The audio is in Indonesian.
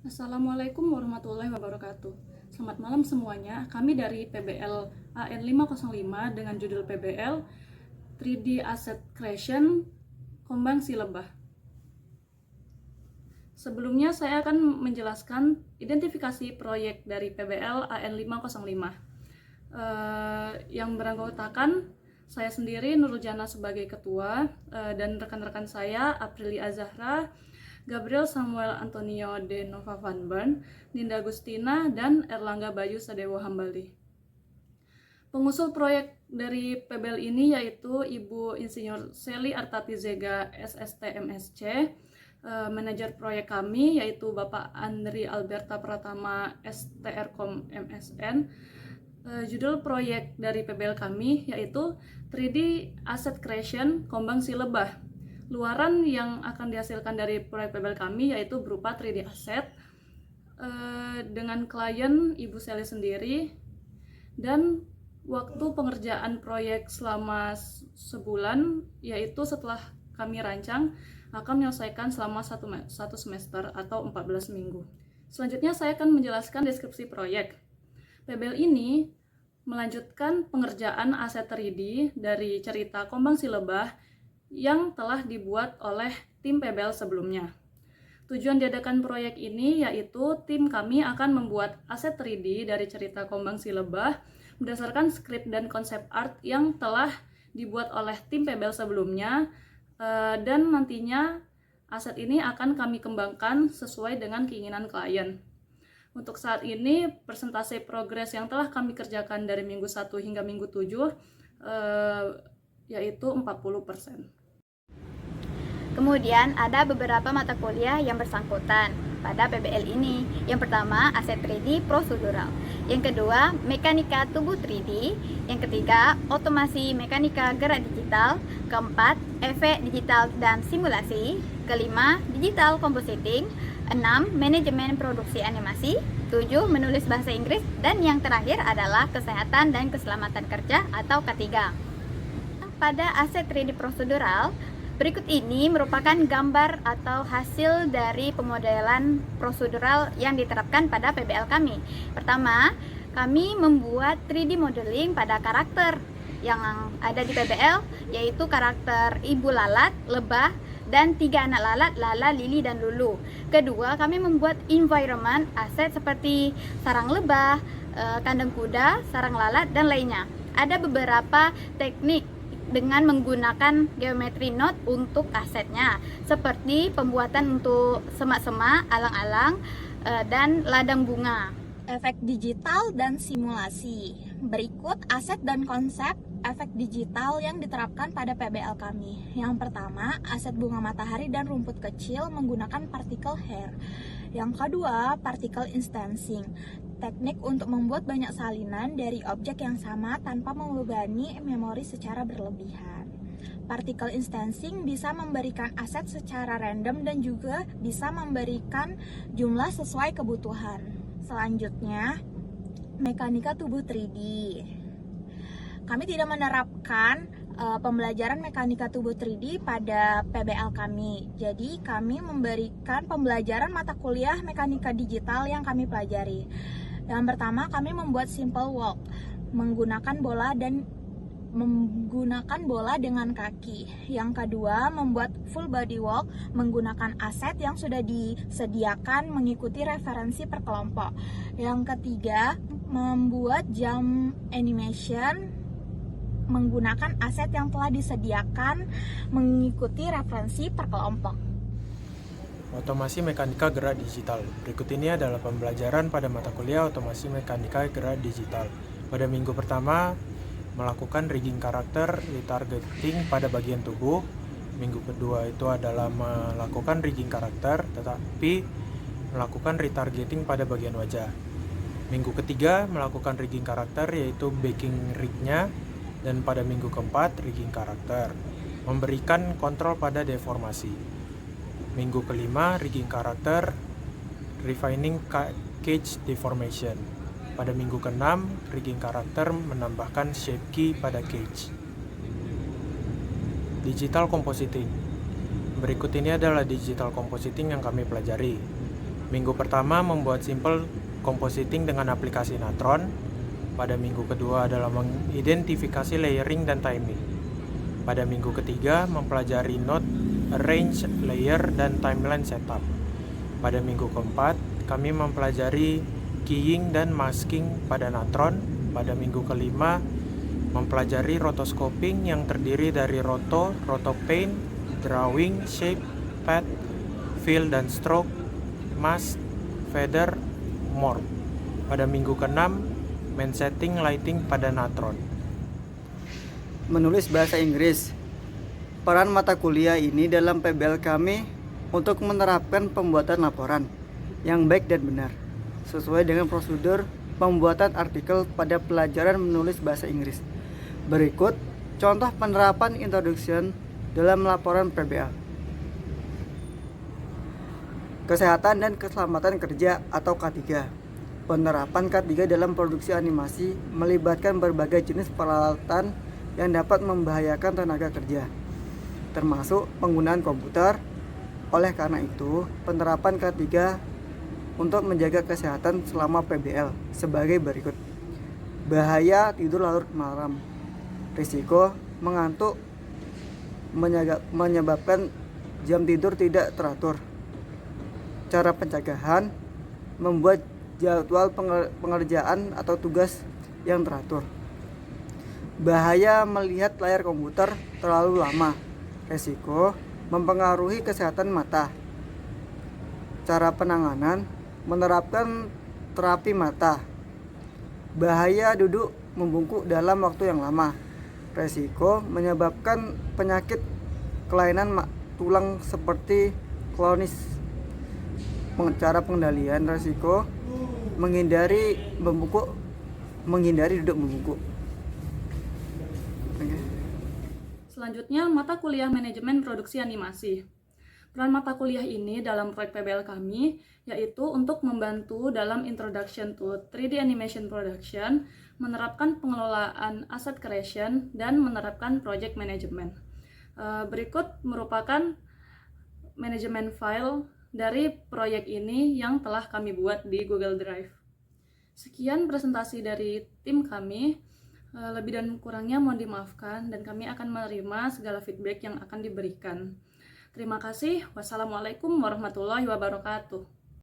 Assalamualaikum warahmatullahi wabarakatuh. Selamat malam semuanya. Kami dari PBL AN 505 dengan judul PBL 3D Asset Creation Kombang Si Lebah. Sebelumnya saya akan menjelaskan identifikasi proyek dari PBL AN 505 yang beranggotakan saya sendiri Nurul Jana sebagai ketua dan rekan-rekan saya Aprilia Zahra, Gabriel Samuel Antonio de Nova Van Bern, Ninda Agustina, dan Erlangga Bayu Sadewo Hambali. Pengusul proyek dari PBL ini yaitu Ibu Insinyur Seli Artati Zega SST MSc, manajer proyek kami yaitu Bapak Andri Alberta Pratama STRkom MSN. Judul proyek dari PBL kami yaitu 3D Asset Creation Kombang Si Lebah. Luaran yang akan dihasilkan dari proyek PBL kami yaitu berupa 3D asset dengan klien Ibu Seli sendiri, dan waktu pengerjaan proyek selama sebulan, yaitu setelah kami rancang akan menyelesaikan selama satu semester atau 14 minggu. Selanjutnya saya akan menjelaskan deskripsi proyek. PBL ini melanjutkan pengerjaan aset 3D dari cerita Kombang Si Lebah yang telah dibuat oleh tim PBL sebelumnya. Tujuan diadakan proyek ini yaitu tim kami akan membuat aset 3D dari cerita Kombang Si Lebah berdasarkan skrip dan konsep art yang telah dibuat oleh tim PBL sebelumnya, dan nantinya aset ini akan kami kembangkan sesuai dengan keinginan klien. Untuk saat ini persentase progres yang telah kami kerjakan dari minggu 1 hingga minggu 7 yaitu 40%. Kemudian ada beberapa mata kuliah yang bersangkutan pada PBL ini. Yang pertama, aset 3D prosedural. Yang kedua, mekanika tubuh 3D. Yang ketiga, otomasi mekanika gerak digital. Keempat, efek digital dan simulasi. Kelima, digital compositing. 6, manajemen produksi animasi. 7, menulis bahasa Inggris. Dan yang terakhir adalah kesehatan dan keselamatan kerja atau K3. Pada aset 3D prosedural, berikut ini merupakan gambar atau hasil dari pemodelan prosedural yang diterapkan pada PBL kami. Pertama, kami membuat 3D modeling pada karakter yang ada di PBL, yaitu karakter Ibu Lalat, Lebah, dan 3 anak lalat, Lala, Lili, dan Lulu. Kedua, kami membuat environment aset seperti sarang lebah, kandang kuda, sarang lalat, dan lainnya. Ada beberapa teknik dengan menggunakan geometri node untuk asetnya, seperti pembuatan untuk semak-semak, alang-alang, dan ladang bunga. Efek digital dan simulasi. Berikut aset dan konsep efek digital yang diterapkan pada PBL kami. Yang pertama, aset bunga matahari dan rumput kecil menggunakan particle hair. Yang kedua, particle instancing. Teknik untuk membuat banyak salinan dari objek yang sama tanpa membebani memori secara berlebihan. Particle instancing bisa memberikan aset secara random dan juga bisa memberikan jumlah sesuai kebutuhan. Selanjutnya, mekanika tubuh 3D. Kami tidak menerapkan pembelajaran mekanika tubuh 3D pada PBL kami. Jadi kami memberikan pembelajaran mata kuliah mekanika digital yang kami pelajari. Yang pertama, kami membuat simple walk menggunakan bola dengan kaki. Yang kedua, membuat full body walk menggunakan aset yang sudah disediakan mengikuti referensi per kelompok. Yang ketiga, membuat jump animation menggunakan aset yang telah disediakan mengikuti referensi per kelompok. Otomasi mekanika gerak digital. Berikut ini adalah pembelajaran pada mata kuliah otomasi mekanika gerak digital. Pada minggu pertama, melakukan rigging karakter, retargeting pada bagian tubuh. Minggu kedua itu adalah melakukan rigging karakter, tetapi melakukan retargeting pada bagian wajah. Minggu ketiga, melakukan rigging karakter, yaitu backing rig-nya. Dan pada minggu keempat, rigging karakter, memberikan kontrol pada deformasi. Minggu kelima, rigging karakter, refining cage deformation. Pada minggu ke-6, rigging karakter menambahkan shape key pada cage. Digital compositing. Berikut ini adalah digital compositing yang kami pelajari. Minggu pertama membuat simple compositing dengan aplikasi Natron. Pada minggu kedua adalah mengidentifikasi layering dan timing. Pada minggu ketiga mempelajari node, arrange, layer, dan timeline setup. Pada minggu keempat kami mempelajari keying dan masking pada Natron. Pada minggu kelima mempelajari rotoscoping yang terdiri dari roto paint, drawing, shape, pad, fill dan stroke, mask, feather, morph. Pada minggu ke-6 main setting lighting pada Natron. Menulis bahasa Inggris. Peran mata kuliah ini dalam PBL kami untuk menerapkan pembuatan laporan yang baik dan benar sesuai dengan prosedur pembuatan artikel pada pelajaran menulis bahasa Inggris. Berikut contoh penerapan introduction dalam laporan PBL. Kesehatan dan keselamatan kerja atau K3. Penerapan K3 dalam produksi animasi melibatkan berbagai jenis peralatan yang dapat membahayakan tenaga kerja, termasuk penggunaan komputer. Oleh karena itu, penerapan K3 untuk menjaga kesehatan selama PBL sebagai berikut. Bahaya tidur larut malam. Risiko mengantuk menyebabkan jam tidur tidak teratur. Cara pencegahan membuat jadwal pengerjaan atau tugas yang teratur. Bahaya melihat layar komputer terlalu lama. Risiko mempengaruhi kesehatan mata. Cara penanganan menerapkan terapi mata. Bahaya duduk membungkuk dalam waktu yang lama. Resiko menyebabkan penyakit kelainan tulang seperti klonis. Cara pengendalian resiko menghindari duduk membungkuk. Selanjutnya, mata kuliah manajemen produksi animasi. Peran mata kuliah ini dalam proyek PBL kami yaitu untuk membantu dalam introduction to 3D animation production, menerapkan pengelolaan asset creation, dan menerapkan project management. Berikut merupakan manajemen file dari proyek ini yang telah kami buat di Google Drive. Sekian presentasi dari tim kami. Lebih dan kurangnya mohon dimaafkan dan kami akan menerima segala feedback yang akan diberikan. Terima kasih. Wassalamualaikum warahmatullahi wabarakatuh.